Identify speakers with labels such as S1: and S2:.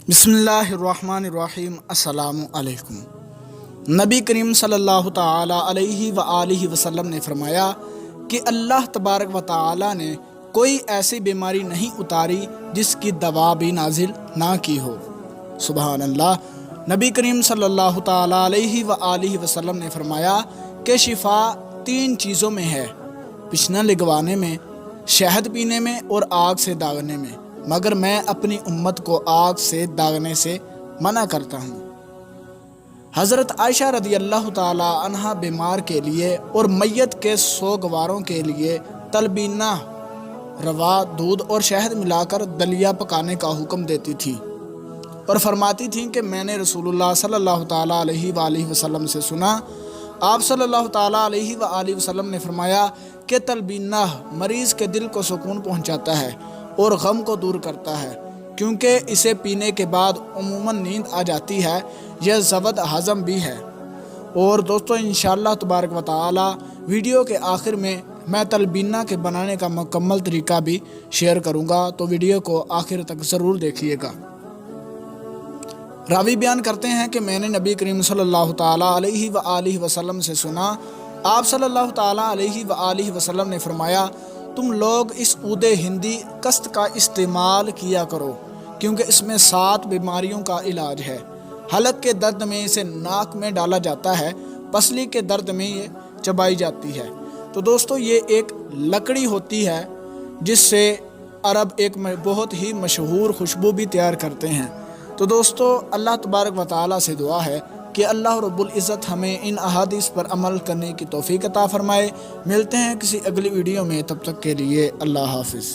S1: बिस्मिल्लाहिर्रहमानिर्रहीम। अस्सलामु अलैकुम। नबी करीम सल्लल्लाहु ताला अलैहि व आलिहि वसल्लम ने फरमाया कि अल्लाह तबारक व ताला ने कोई ऐसी बीमारी नहीं उतारी जिसकी दवा भी नाजिल ना की हो। सुबहान अल्लाह। नबी करीम सल्लल्लाहु ताला अलैहि व आलिहि वसल्लम ने फरमाया कि शिफा 3 चीज़ों में है, बिछना लगवाने में, शहद पीने में और आग से दागने में, मगर मैं अपनी उम्मत को आग से दागने से मना करता हूँ। हज़रत आयशा रदी अल्लाह ताला अन्हा बीमार के लिए और मैयत के सोगवारों के लिए तलबीना, रवा, दूध और शहद मिलाकर दलिया पकाने का हुक्म देती थी और फरमाती थीं कि मैंने रसूलुल्लाह सल्लल्लाहु ताला अलैहि वसल्लम से सुना। आप सल्लल्लाहु ताला अलैहि वसल्लम ने फरमाया कि तलबीना मरीज़ के दिल को सुकून पहुँचाता है और गम को दूर करता है, क्योंकि इसे पीने के बाद उमूमन नींद आ जाती है। यह ज़बद हज़म भी है। और दोस्तों, इंशाअल्लाह तबारक व तआला वीडियो के आखिर में मैं तलबीना के बनाने का मुकम्मल तरीका भी शेयर करूँगा, तो वीडियो को आखिर तक ज़रूर देखिएगा। रावी बयान करते हैं कि मैंने नबी करीम सल्लल्लाहु ताला अलैहि व आलिहि वसल्लम से सुना। आप सल्लल्लाहु ताला अलैहि व आलिहि वसल्लम ने फरमाया, तुम लोग इस ऊदे हिंदी कस्त का इस्तेमाल किया करो, क्योंकि इसमें 7 बीमारियों का इलाज है। हलक के दर्द में इसे नाक में डाला जाता है, पसली के दर्द में ये चबाई जाती है। तो दोस्तों, ये एक लकड़ी होती है जिससे अरब एक बहुत ही मशहूर खुशबू भी तैयार करते हैं। तो दोस्तों, अल्लाह तबारक व तआला से दुआ है कि अल्लाह रब्बुल इज़्ज़त हमें इन अहादीस पर अमल करने की तौफीक अता फ़रमाए। मिलते हैं किसी अगली वीडियो में, तब तक के लिए अल्लाह हाफ़िज़।